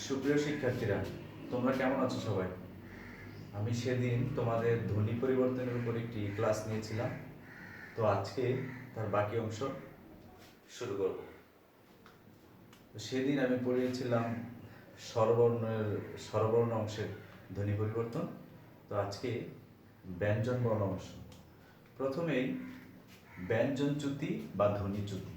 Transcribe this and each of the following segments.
সুপ্রিয় শিক্ষার্থীরা, তোমরা কেমন আছো সবাই? আমি সেদিন তোমাদের ধ্বনি পরিবর্তনের উপর একটি ক্লাস নিয়েছিলাম, তো আজকে তার বাকি অংশ শুরু করব। সেদিন আমি পড়িয়েছিলাম স্বরবর্ণ অংশের ধ্বনি পরিবর্তন, তো আজকে ব্যঞ্জন বর্ণ অংশ। প্রথমেই ব্যঞ্জনচ্যুতি বা ধ্বনিচ্যুতি।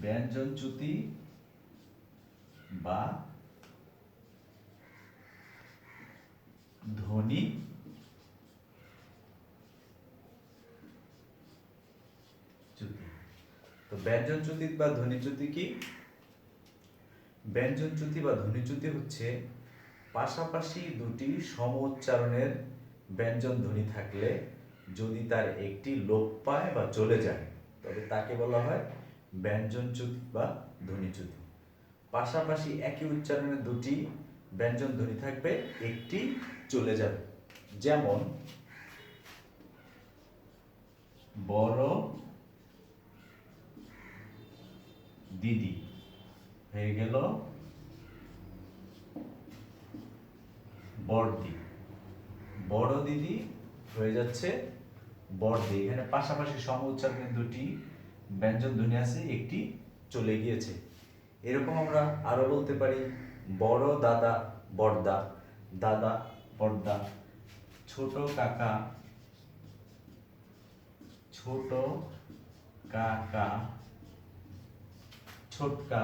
ব্যঞ্জনচ্যুতি বা ধ্বনি চ্যুতি। তো ব্যঞ্জনচ্যুতি বা ধ্বনিচ্যুতি কি? ব্যঞ্জনচ্যুতি বা ধ্বনিচ্যুতি হচ্ছে পাশাপাশি দুটি সম উচ্চারণের ব্যঞ্জন ধ্বনি থাকলে যদি তার একটি লোপ পায় বা চলে যায়, তবে তাকে বলা হয় ব্যঞ্জনচ্যুতি বা ধ্বনিচ্যুতি। পাশাপাশি একই উচ্চারণের দুটি ব্যঞ্জন ধ্বনি থাকবে, একটি চলে যাবে। যেমন বড় দিদি হয়ে গেল বড়দি। বড় দিদি হয়ে যাচ্ছে বড়দি। এখানে পাশাপাশি সম উচ্চারণের দুটি ব্যঞ্জন ধ্বনি আছে, একটি চলে গিয়েছে। এরকম আমরা আরো বলতে পারি বড় দাদা বড়দা, দাদা বড়দা, ছোট কাকা ছোট কাকা ছোটকা,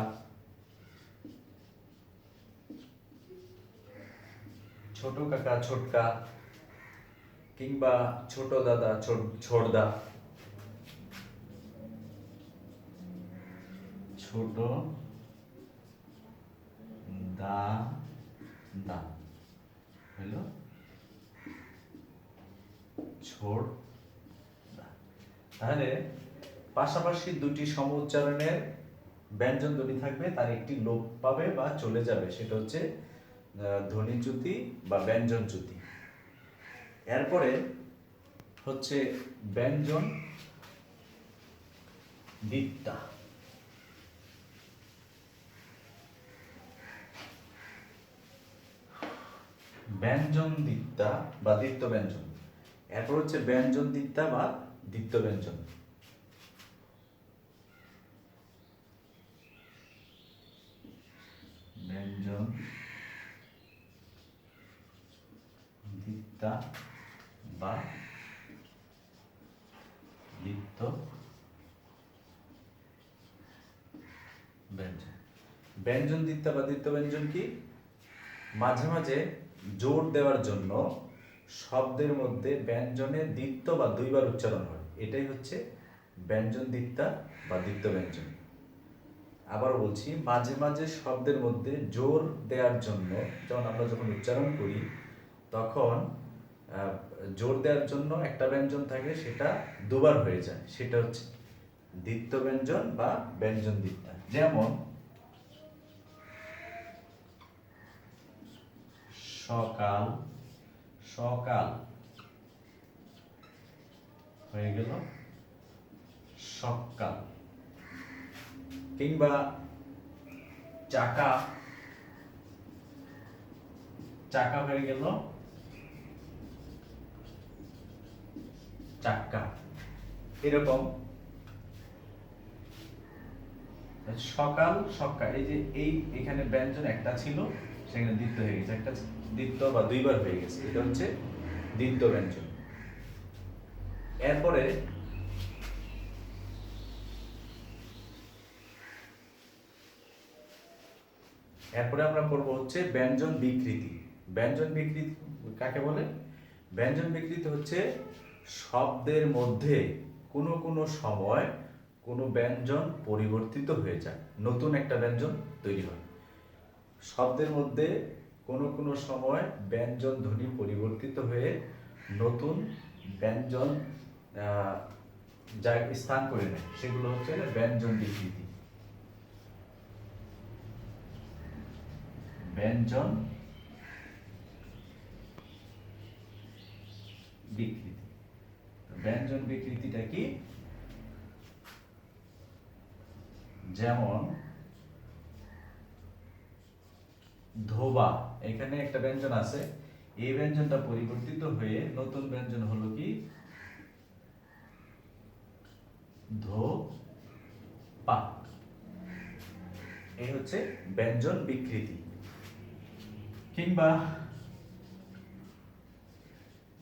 ছোট কাকা ছোটকা, কিংবা ছোট দাদা ছোটদা, ছোট দাদা হলো ছোট। তাহলে পাশাপাশি দুটি সম উচ্চারণের ব্যঞ্জন ধ্বনি থাকবে, তার একটি লোপ পাবে বা চলে যাবে, সেটা হচ্ছে ধ্বনিচ্যুতি বা ব্যঞ্জনচ্যুতি। এরপরে হচ্ছে ব্যঞ্জন দ্বিত্বা। ব্যঞ্জন দ্বিত্বা বা দ্বিত্ব ব্যঞ্জন। এরপর হচ্ছে ব্যঞ্জন দ্বিত্বা বা দ্বিত্ব ব্যঞ্জন। ব্যঞ্জন দ্বিত্বা বা দ্বিত্ব ব্যঞ্জন। ব্যঞ্জন দ্বিত্বা বা দ্বিত্ব ব্যঞ্জন কি? মাঝে মাঝে জোর দেওয়ার জন্য শব্দের মধ্যে ব্যঞ্জনের দ্বিত্ব বা দুইবার উচ্চারণ হয়, এটাই হচ্ছে ব্যঞ্জন দ্বিত্বা বা দ্বিত্ব ব্যঞ্জন। আবার বলছি, মাঝে মাঝে শব্দের মধ্যে জোর দেওয়ার জন্য, যেমন আমরা যখন উচ্চারণ করি তখন জোর দেওয়ার জন্য একটা ব্যঞ্জন থাকে, সেটা দুবার হয়ে যায়, সেটা হচ্ছে দ্বিত্ব ব্যঞ্জন বা ব্যঞ্জন দ্বিত্বা। যেমন সকাল সকাল হয়ে গেল সকাল, কিংবা চাকা চাকা হয়ে গেল চাক্কা। এরকম সকাল সকাল, এই যে এখানে ব্যঞ্জন একটা ছিল, সেখানে দ্বিত্ব হয়ে গেছে, একটা দ্বিত্ব বা দুইবার হয়ে গেছে, এটা হচ্ছে দ্বিত্ব ব্যঞ্জন। এরপরে আমরা করব হচ্ছে ব্যঞ্জন বিকৃতি। ব্যঞ্জন বিকৃতি কাকে বলে? ব্যঞ্জন বিকৃতি হচ্ছে শব্দের মধ্যে কোনো কোনো সময় কোনো ব্যঞ্জন পরিবর্তিত হয়ে যায়, নতুন একটা ব্যঞ্জন তৈরি হয়। শব্দের মধ্যে কোনো কোনো সময় ব্যঞ্জন ধ্বনি পরিবর্তিত হয়ে নতুন ব্যঞ্জন যা স্থান করে নেয়, সেগুলো হচ্ছে ব্যঞ্জন বিকৃতি। ব্যঞ্জন বিকৃতি। ব্যঞ্জন বিকৃতিটা কি? যেমন ধোবা, এখানে একটা ব্যঞ্জন আছে, এই ব্যঞ্জনটা পরিবর্তিত হয়ে নতুন ব্যঞ্জন হলো কি ধোপা। এই হচ্ছে ব্যঞ্জন বিকৃতি। কিংবা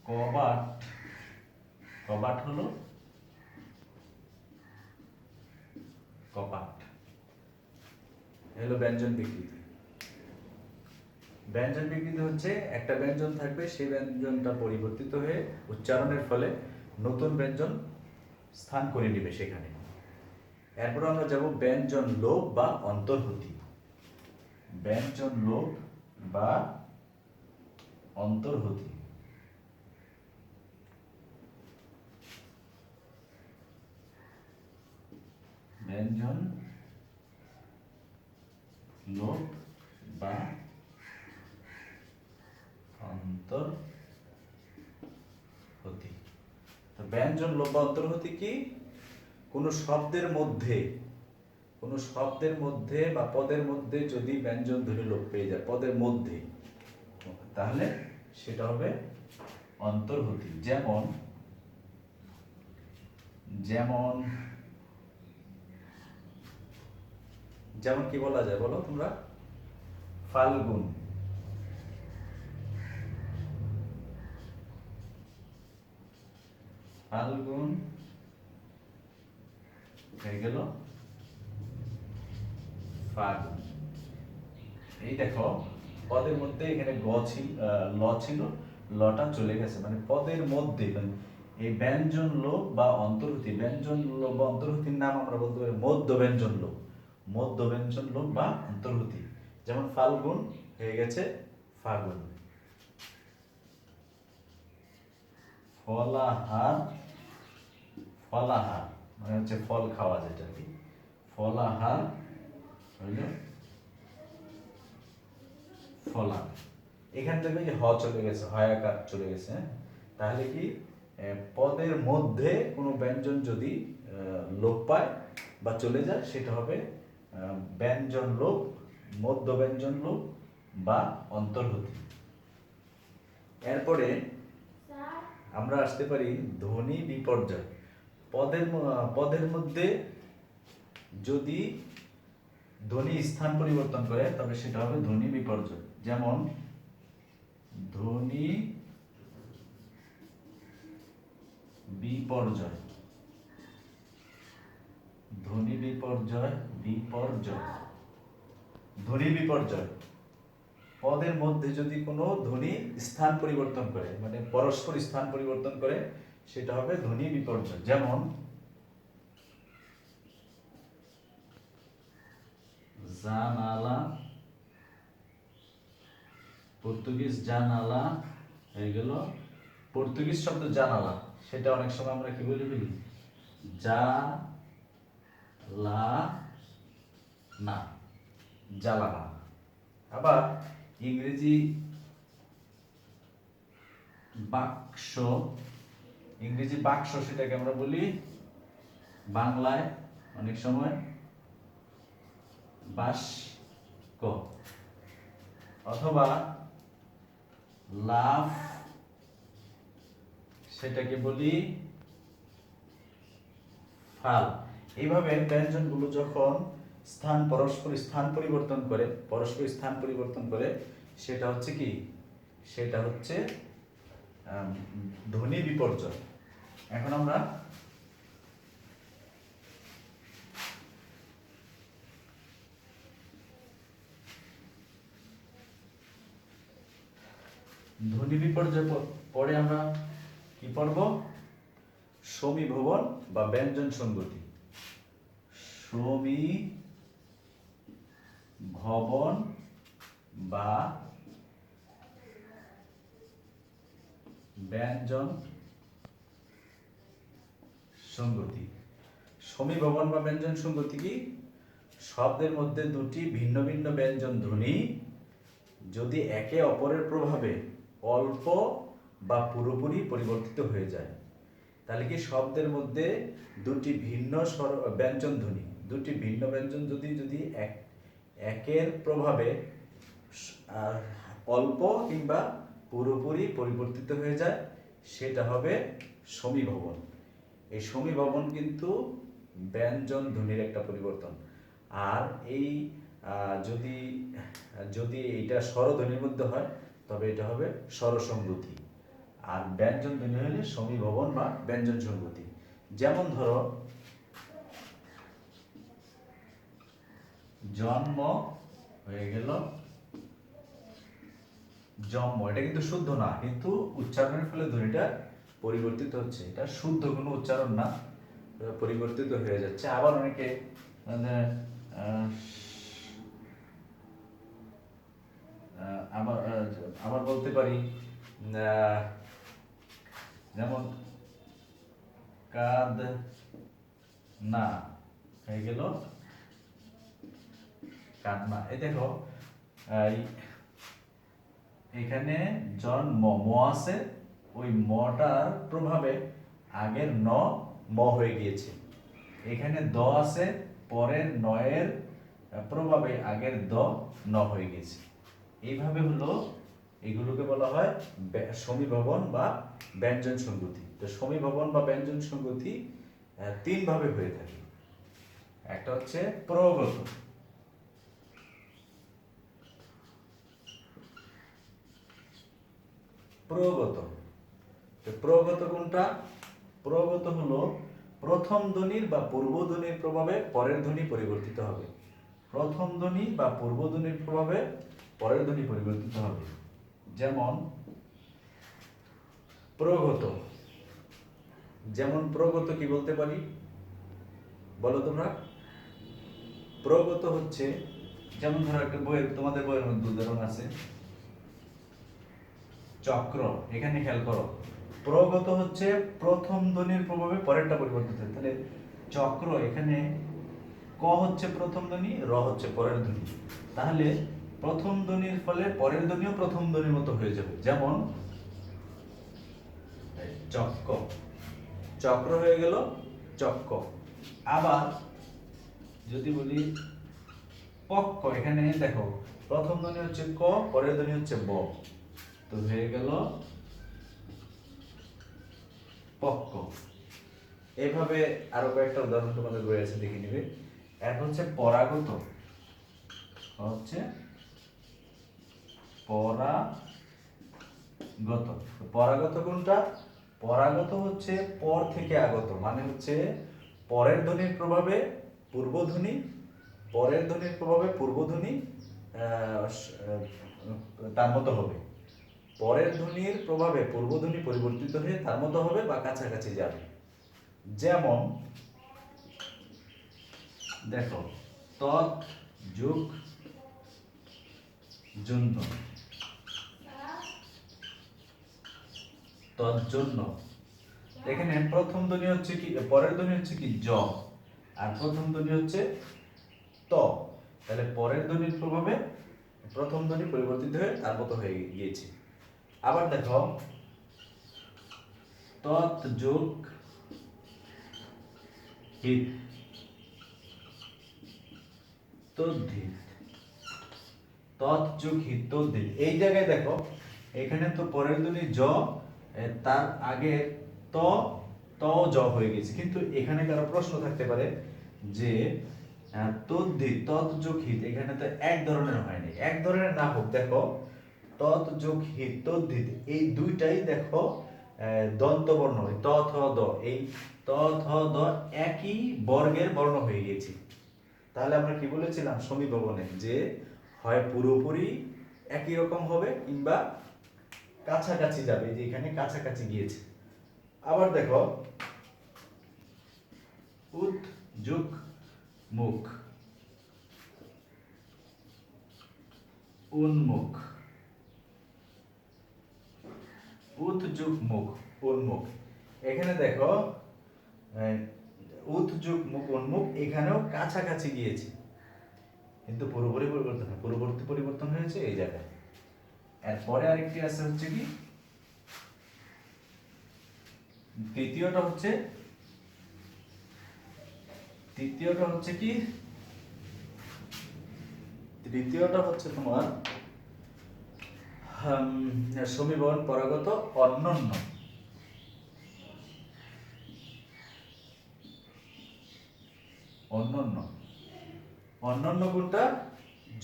কবাট, কবাট হলো কপাট, হলো ব্যঞ্জন বিকৃতি। ব্যঞ্জন বিকৃতি হচ্ছে একটা ব্যঞ্জন থাকবে, সেই ব্যঞ্জনটা পরিবর্তিত হয়ে উচ্চারণের ফলে নতুন ব্যঞ্জন স্থান করে নেবে সেখানে। এরপর আমরা যাব ব্যঞ্জন লোপ বা অন্তর্হতি। ব্যঞ্জন লোপ বা অন্তর্হতি। ব্যঞ্জন লোপ বা অন্তর্হতি। তো ব্যঞ্জন লোপ বা অন্তর্হতি কি? কোনো শব্দের মধ্যে বা পদের মধ্যে যদি ব্যঞ্জন ধ্বনি লোপ পেয়ে যায় পদের মধ্যে, তাহলে সেটা হবে অন্তর্হতি। যেমন যেমন যেমন কি বলা যায় বলো তোমরা? ফাল্গুন, ফাল্গুন হয়ে গেল ফাল্গুন। এই দেখো পদের মধ্যে এখানে গ ছিল, ল ছিল, লটা চলে গেছে, মানে পদের মধ্যে এই ব্যঞ্জন লোপ বা অন্তর্হতি। ব্যঞ্জন লোপ বা অন্তর্হতির নাম আমরা বলতে পারি মধ্য ব্যঞ্জন লোপ, মধ্য ব্যঞ্জন লোপ বা অন্তর্হতি। যেমন ফাল্গুন হয়ে গেছে ফাগুন। ফলাহার, ফলাহার মানে হচ্ছে ফল খাওয়া, যেটা কি ফলাহার হইল ফলা। এখান থেকে হ চলে গেছে, হয়াকার চলে গেছে। তাহলে কি পদের মধ্যে কোনো ব্যঞ্জন যদি লোপ পায় বা চলে যায়, সেটা হবে ব্যঞ্জন লোপ, মধ্য ব্যঞ্জন লোপ বা অন্তর্হতি। এরপরে আমরা আসতে পারি ধ্বনি বিপর্যয়। পদের মধ্যে যদি ধ্বনি স্থান পরিবর্তন করে তবে সেটা হবে ধ্বনি বিপর্যয়। যেমন ধ্বনি বিপর্যয়, ধ্বনি বিপর্যয়, ধ্বনি বিপর্যয় পদের মধ্যে যদি কোনো ধ্বনি স্থান পরিবর্তন করে, মানে পরস্পর স্থান পরিবর্তন করে, সেটা হবে ধ্বনি বিপর্যয়। যেমন জানালা, পর্তুগিজ জানালা হয়ে গেল পর্তুগিজ শব্দ জানালা, সেটা অনেক সময় আমরা কি বলে ফেলি জালানা, জ্বালানা। আবার ইংরেজি বাক্স, ইংরেজি বাক্স সেটাকে আমরা বলি বাংলায় অনেক সময় বাস্ক। অথবা লাফ, সেটাকে বলি ফাল। এইভাবে ব্যঞ্জনগুলো যখন পরস্পর স্থান পরিবর্তন করে, সেটা হচ্ছে কি, সেটা হচ্ছে ধ্বনি বিপর্যয়। এখন আমরা ধ্বনি বিপর্যয় পরে আমরা কি পড়ব? সমীভবন বা ব্যঞ্জন সংগতি। সমীভবন বা ব্যঞ্জন সংগতি। সমীভবন বা ব্যঞ্জন সংগতি কি? শব্দের মধ্যে দুটি ভিন্ন ভিন্ন ব্যঞ্জন ধ্বনি যদি একে অপরের প্রভাবে অল্প বা পুরোপুরি পরিবর্তিত হয়ে যায়, তাহলে কি শব্দের মধ্যে দুটি ভিন্ন ব্যঞ্জন ধ্বনি দুটি ভিন্ন ব্যঞ্জন যদি যদি একের প্রভাবে অল্প কিংবা পুরোপুরি পরিবর্তিত হয়ে যায় সেটা হবে সমীভবন। এই সমীভবন কিন্তু ব্যঞ্জন ধ্বনির একটা পরিবর্তন। আর এই যদি যদি এটা স্বরধ্বনির মধ্যে হয় তবে এটা হবে স্বরসংগতি, আর ব্যঞ্জন ধ্বনি হলে সমীভবন বা ব্যঞ্জন সংগতি। যেমন ধরো জন্ম হয়ে গেল জন্ম, এটা কিন্তু শুদ্ধ না, কিন্তু উচ্চারণের ফলে ধ্বনিটা পরিবর্তিত হচ্ছে। এটা শুদ্ধ কোনো উচ্চারণ না, পরিবর্তিত হয়ে যাচ্ছে। আবার অনেকে আবার আবার বলতে পারি যেমন কাদ না হয়ে গেল কান্না। এই দেখো এখানে জন্ম ম আছে, ওই মটার প্রভাবে আগের ন ম হয়ে গিয়েছে। এখানে দ আছে, পরের নয়ের প্রভাবে আগের দ ন হয়ে গেছে। এইভাবে হলো, এগুলোকে বলা হয় সমীভবন বা ব্যঞ্জন সংগতি। তো সমীভবন বা ব্যঞ্জন সংগতি তিন ভাবে হয়ে থাকে। একটা হচ্ছে প্রগত, প্রগত। তো প্রগত কোনটা? প্রগত হলো প্রথম ধ্বনির বা পূর্ব ধ্বনির প্রভাবে পরের ধ্বনি পরিবর্তিত হবে। প্রথম ধ্বনি বা পূর্ব ধ্বনির প্রভাবে পরের ধ্বনি পরিবর্তিত হবে। যেমন প্রগত, যেমন প্রগত কি বলতে পারি বলো তোমরা? প্রগত হচ্ছে, যেমন ধরো একটা বইয়ের, তোমাদের বইয়ের মধ্যে উদাহরণ আছে চক্র। এখানে খেয়াল করো, প্রগত হচ্ছে প্রথম ধ্বনির প্রভাবে পরেরটা পরিবর্তিত হয়। তাহলে চক্র, এখানে ক হচ্ছে প্রথম ধ্বনি, র হচ্ছে পরের ধ্বনি। তাহলে প্রথম ধ্বনির ফলে পরের ধ্বনিও প্রথম ধ্বনির মতো হয়ে যাবে। যেমন চক্র, চক্র হয়ে গেল চক্র। আবার যদি বলি পক্ষ, এখানে দেখো প্রথম ধ্বনি হচ্ছে ক, পরের ধ্বনি হচ্ছে ব, তো হয়ে গেল পক্ষ। এইভাবে আরো কয়েকটা উদাহরণ তোমাদের বই আছে, দেখে নিবে। এখন হচ্ছে পরাগত, হচ্ছে পরাগত। পরাগত কোনটা? পরাগত হচ্ছে পর থেকে আগত, মানে হচ্ছে পরের ধ্বনির প্রভাবে পূর্বধ্বনি, পরের ধ্বনির প্রভাবে পূর্বধ্বনি তার মতো হবে। পরের ধ্বনির প্রভাবে পূর্বধ্বনি পরিবর্তিত হয়ে তার মতো হবে বা কাছাকাছি যাবে। যেমন দেখো তৎ যোগ জন্য, তজ্জন্য। এখানে প্রথম ধ্বনি হচ্ছে কি, পরের ধ্বনি হচ্ছে কি জ, আর প্রথম ধ্বনি হচ্ছে ত। তাহলে পরের ধ্বনির প্রভাবে প্রথম ধ্বনি পরিবর্তিত হয়ে তার মতো হয়ে গিয়েছে। আবার দেখো তৎ যোগ হিত, তদ্ধিত, তৎ যোগ হিত তদ্ধিত। এই জায়গায় দেখো এখানে তো পরের ধ্বনি জ, তার আগে ত, ত জ হয়ে গেছে। কিন্তু এখানে কারো প্রশ্ন থাকতে পারে যে তদ্ধিত, তৎ যোগ হিত, এখানে তো এক ধরনের হয়নি। এক ধরনের না হোক, দেখো তৎ যোগ হিত তদ্ধিত, এই দুইটাই দেখো দন্ত বর্ণ, ত থ দ, এই ত থ দ একই বর্গের বর্ণ হয়ে গেছে। তাহলে আমরা কি বলেছিলাম সমীভবনে, যে হয় পুরোপুরি একই রকম হবে কিংবা কাছাকাছি যাবে, যে এখানে কাছাকাছি গিয়েছে। আবার দেখো উদ যোগ মুখ, উন্মুখ, উদ যোগ মুখ উন্মুখ। এখানে দেখো উদ যোগ মুখ উন্মুখ, এখানেও কাছাকাছি গিয়েছে, কিন্তু পুরোপুরি পরিবর্তন, পূর্ববর্তী পরিবর্তন হয়েছে এই জায়গায়। এরপরে আরেকটি আছে হচ্ছে কি, তৃতীয়টা হচ্ছে তৃতীয়টা হচ্ছে কি, তৃতীয়টা হচ্ছে তোমার সমীবন পরাগত অন্যান্য। অন্যান্য অন্যান্য কোনটা,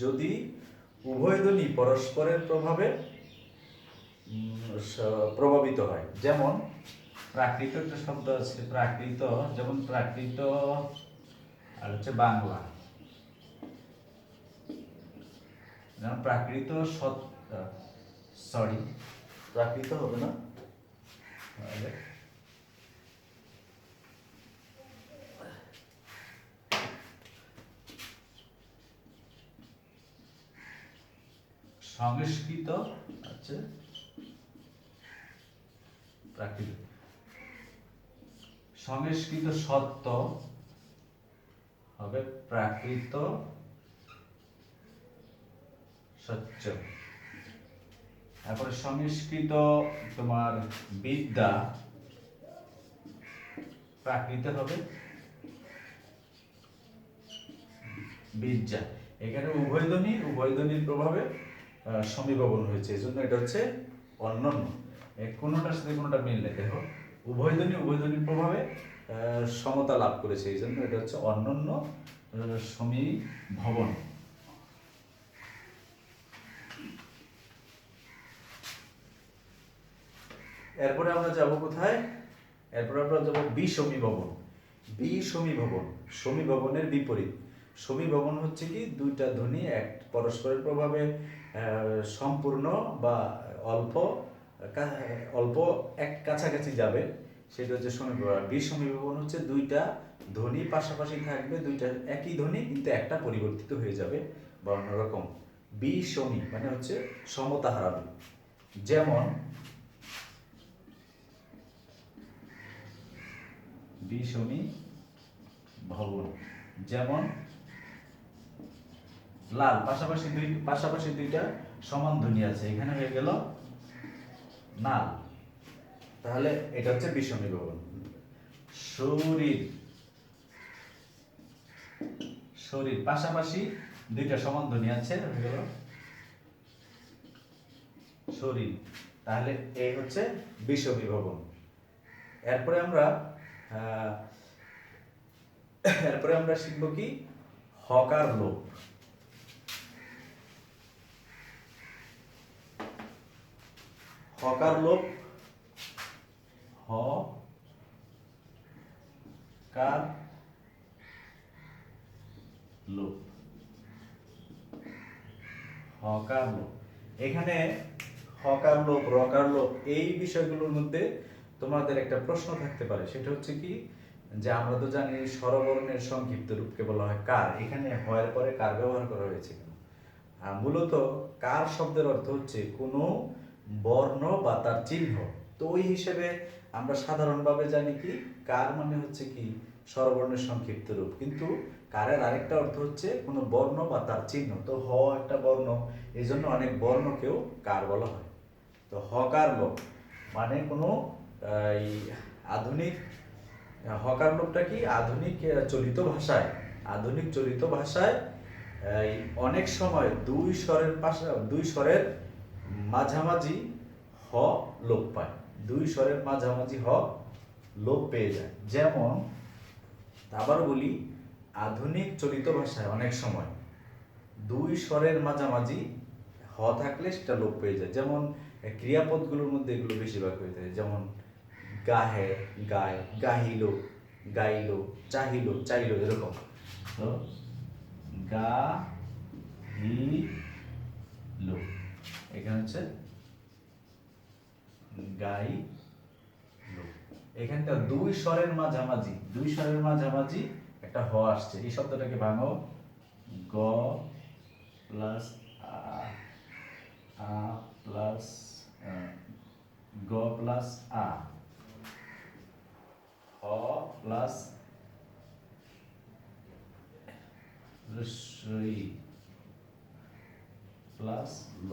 যদি উভয় ধ্বনি পরস্পরের প্রভাবে প্রভাবিত হয়। যেমন প্রাকৃত একটা শব্দ আছে, প্রাকৃত, যেমন প্রাকৃত আর হচ্ছে বাংলা, যেমন প্রাকৃত সরি প্রাকৃত হবে না, সংস্কৃত আছে প্রাকৃত, সংস্কৃত সত্য হবে প্রাকৃত সত্য। তারপরে সংস্কৃত তোমার বিদ্যা, প্রাকৃত হবে বিদ্যা। এখানে উভয় ধ্বনির প্রভাবে সমীভবন হয়েছে, এই জন্য এটা হচ্ছে অন্যান্য। কোনোটার সাথে কোনোটা মিল নেই, দেখো উভয় ধ্বনির প্রভাবে সমতা লাভ করেছে, এই জন্য এটা হচ্ছে অন্যান্য সমীভবন। এরপরে আমরা যাব কোথায়, এরপরে আমরা যাব বিষমীভবন। বিষমীভবন, সমীভবনের বিপরীত। সমীভবন হচ্ছে কি, দুইটা ধ্বনি এক পরস্পরের প্রভাবে সম্পূর্ণ বা অল্প অল্প এক কাছাকাছি যাবে, সেটা হচ্ছে সমীভবন। বিষমীভবন হচ্ছে দুইটা ধ্বনি পাশাপাশি থাকবে, দুইটা একই ধ্বনি কিন্তু একটা পরিবর্তিত হয়ে যাবে বা অন্যরকম। বিষমী মানে হচ্ছে সমতা হারাবে। যেমন বিষমীভবন, যেমন লাল, পাশাপাশি দুইটা সমান ধ্বনি আছে, এখানে হয়ে গেল নাল, তাহলে এটা হচ্ছে বিষমীভবন। শরীর, পাশাপাশি দুইটা সমান ধ্বনি আছে, হয়ে গেল শরীর, তাহলে এই হচ্ছে বিষমীভবন। এরপরে আমরা শিখব কি, হকার লোপ। হকার লোপ, হকার লোপ, হকার লোপ। এখানে হকার লোপ, রকার লোপ, এই বিষয়গুলোর মধ্যে তোমাদের একটা প্রশ্ন থাকতে পারে, সেটা হচ্ছে কি, যে আমরা তো জানি স্বরবর্ণের সংক্ষিপ্ত রূপকে বলা হয় কার, এখানে হয়ের পরে কার ব্যবহার করা হয়েছে কেন? মূলত কার শব্দের অর্থ হচ্ছে কোনো বর্ণ বা তার চিহ্ন। তো ওই হিসেবে আমরা সাধারণভাবে জানি কি, কার মানে হচ্ছে কি স্বরবর্ণের সংক্ষিপ্ত রূপ, কিন্তু কারের আরেকটা অর্থ হচ্ছে কোনো বর্ণ বা তার চিহ্ন। তো হ একটা বর্ণ, এই জন্য অনেক বর্ণকেও কার বলা হয়। তো হকার লোপ মানে কোনো আধুনিক, হকার লোপটা কি, আধুনিক চলিত ভাষায় অনেক সময় দুই স্বরের মাঝামাঝি হ লোপ পায়, দুই স্বরের মাঝামাঝি হ লোপ পেয়ে যায়। যেমন আবার বলি, আধুনিক চলিত ভাষায় অনেক সময় দুই স্বরের মাঝামাঝি হ থাকলে সেটা লোপ পেয়ে যায়। যেমন ক্রিয়াপদগুলোর মধ্যে এগুলো বেশিরভাগ হয়ে থাকে, যেমন গাহে, গায়, গাহিল, গাইল, চাহিল, চাইল, এরকম। তো গাইল, এখানে হচ্ছে গাইল, এখানটা দুই স্বরের মাঝামাঝি একটা হ আসছে, এই শব্দটাকে ভাঙো, গ প্লাস আ প্লাস গ প্লাস আ, হ প্লাস রস্বই প্লাস ল।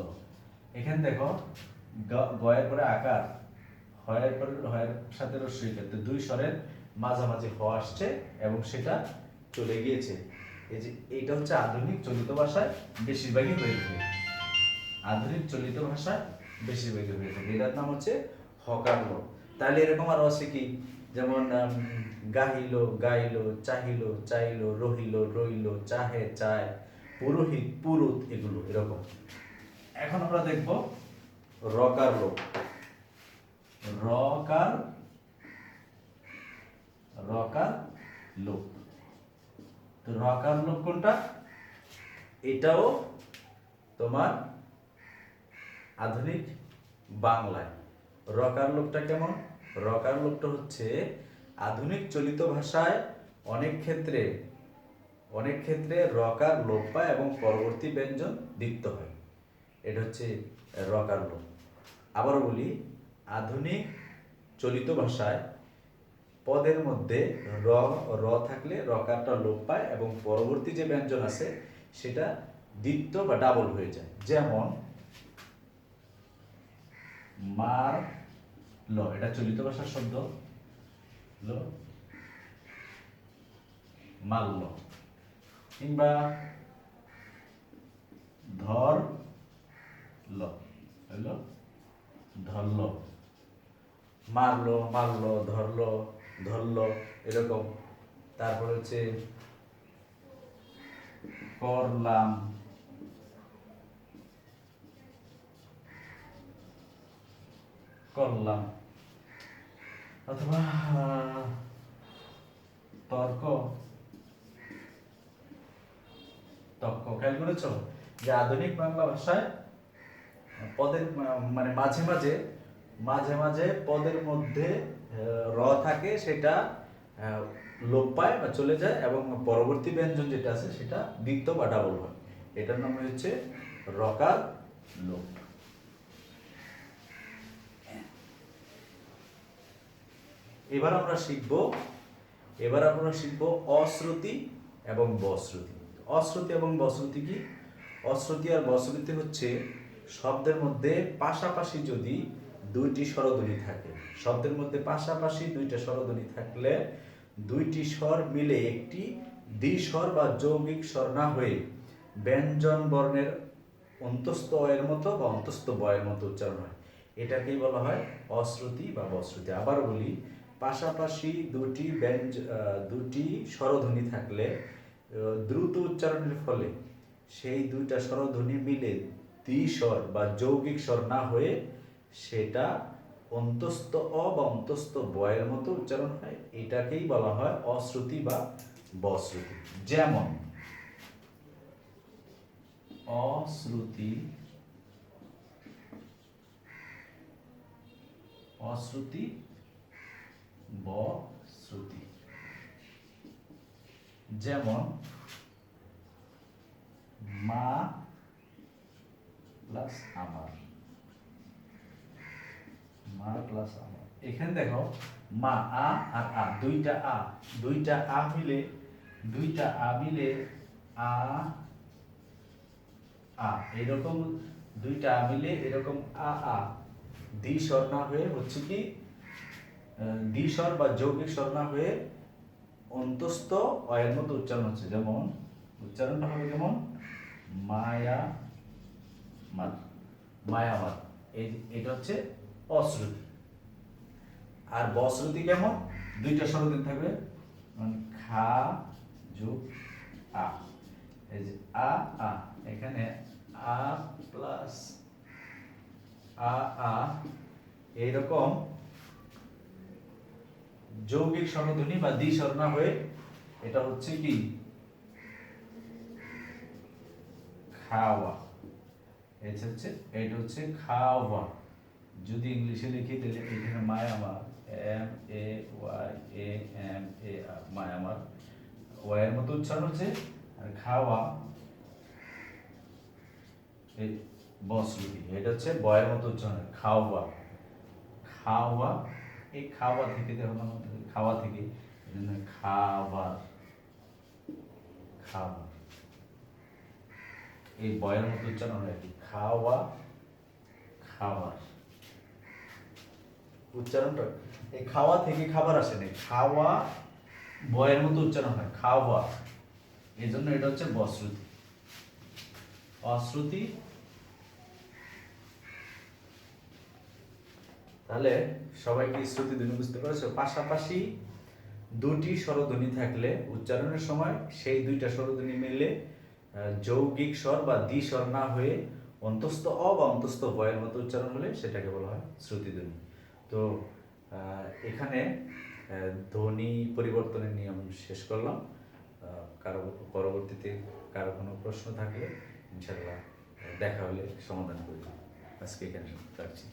এখানে দেখো গয়ের পরে আকার, হয়ের সাথে রস্বই ক্ষেত্রে দুই স্বরের মাঝামাঝি হ আসছে এবং সেটা চলে গিয়েছে। এই যে এটা হচ্ছে আধুনিক চলিত ভাষায় বেশিরভাগই হয়ে থাকে। আধুনিক চলিত ভাষায় বেশিরভাগই হয়ে থাকে, এটার নাম হচ্ছে হকার লোপ। তাহলে এরকম আরো আছে কি, যেমন গাহিল গাইল, চাহিল চাইল, রহিল রইল, চাহে চায়, পুরোহিত পুরুত, এগুলো এরকম। এখন আমরা দেখব রকার লোপ। রকার রকার লোপ। তো রকার লোপ কোনটা? এটাও তোমার আধুনিক বাংলায়। রকার লোপটা কেমন? রকার লোপটা হচ্ছে আধুনিক চলিত ভাষায় অনেক ক্ষেত্রে রকার লোপ পায় এবং পরবর্তী ব্যঞ্জন দ্বিত্ব হয়। এটা হচ্ছে রকার লোপ। আবারও বলি, আধুনিক চলিত ভাষায় পদের মধ্যে র থাকলে রকারটা লোপ পায় এবং পরবর্তী যে ব্যঞ্জন আছে সেটা দ্বিত্ব বা ডাবল হয়ে যায়। যেমন মার ল, এটা চলিত ভাষার শব্দ, ল মারল। কিংবা ধর ল, হলো ধরল। মারলো মারলো, ধরলো ধরলো, এরকম। তারপর হচ্ছে করলাম, করলাম। অথবা তর্ক, তর্ক। খেয়াল করেছ যে আধুনিক বাংলা ভাষায় পদের মানে মাঝে মাঝে পদের মধ্যে র থাকে, সেটা লোপ পায় বা চলে যায় এবং পরবর্তী ব্যঞ্জন যেটা আছে সেটা দ্বিত্ব বা ডাবল হয়। এটার নাম হচ্ছে রকার লোপ। এবার আমরা শিখব অশ্রুতি এবং বশ্রুতি। অশ্রুতি এবং বশ্রুতি কি? অশ্রুতি আর বশ্রুতি হচ্ছে শব্দের মধ্যে পাশাপাশি যদি দুইটি স্বরধ্বনি থাকে, শব্দের মধ্যে পাশাপাশি দুইটা স্বরধ্বনি থাকলে দুইটি স্বর মিলে একটি দ্বিস্বর বা যৌগিক স্বর না হয়ে ব্যঞ্জন বর্ণের অন্তস্থ অয়ের মতো বা অন্তস্থ বয়ের মতো উচ্চারণ হয়, এটাকেই বলা হয় অশ্রুতি বা বশ্রুতি। আবার বলি, পাশাপাশি দুটি স্বরধ্বনি থাকলে দ্রুত উচ্চারণের ফলে সেই দুইটা স্বরধ্বনি মিলে দ্বিস্বর বা যৌগিক স্বর না হয়ে সেটা অন্তস্থ অ বা অন্তস্থ বয়ের মতো উচ্চারণ হয়, এটাকেই বলা হয় অশ্রুতি বা বশ্রুতি। যেমন অশ্রুতি, অশ্রুতি বশ্রুতি। যেমন মা প্লাস আমার, মা প্লাস আমার। এখানে দেখো মা, আ আর আ, দুইটা আ মিলে আ আ, এরকম দুইটা আ মিলে এরকম আ দ্বিস্বর না হয়ে হচ্ছে কি দ্বিস্বর বা যৌগিক স্বর না হয়ে অন্তস্থ অয়ের মতো উচ্চারণ হচ্ছে। যেমন উচ্চারণটা হবে যেমন মায়ামার। এটা হচ্ছে অশ্রুতি। আর বশ্রুতি কেমন? দুইটা স্বরধ্বনি থাকবে, খা যোগ আ, এই যে আ এখানে আ প্লাস আ এইরকম যৌগিক স্বরধ্বনি বা দ্বিস্বর না হয়ে এটা হচ্ছে কি খাওয়া। এটা হচ্ছে খাওয়া। যদি ইংলিশে লিখি তাহলে এখানে মায়ামার, MAYAMAR, মায়ামার, ওয়ের মতো উচ্চারণ হচ্ছে। আর খাওয়া এই বশ্রুতি, এটা হচ্ছে বয়ের মতো উচ্চারণ, খাওয়া। খাওয়া, এই খাওয়া থেকে দেখো, খাওয়া থেকে খাবার, খাবার, এই বয়ের মতো উচ্চারণ হয় কি খাওয়া, খাবার। উচ্চারণটা এই খাওয়া থেকে খাবার আসে না, খাওয়া বয়ের মতো উচ্চারণ হয়, খাওয়া, এই জন্য এটা হচ্ছে বশ্রুতি। অশ্রুতি, তাহলে সবাই কি শ্রুতি ধ্বনি বুঝতে পারছো? পাশাপাশি দুটি স্বরধ্বনি থাকলে উচ্চারণের সময় সেই দুইটা স্বরধ্বনি মিলে যৌগিক স্বর বা দ্বিস্বর না হয়ে অন্তস্থ অ বা অন্তস্থ বয়ের মতো উচ্চারণ হলে সেটাকে বলা হয় শ্রুতিধ্বনি। তো এখানে ধ্বনি পরিবর্তনের নিয়ম শেষ করলাম। কারো পরবর্তীতে কারো কোনো প্রশ্ন থাকলে ইনশাল্লাহ দেখা হলে সমাধান করব। আজকে এখানে রাখছি।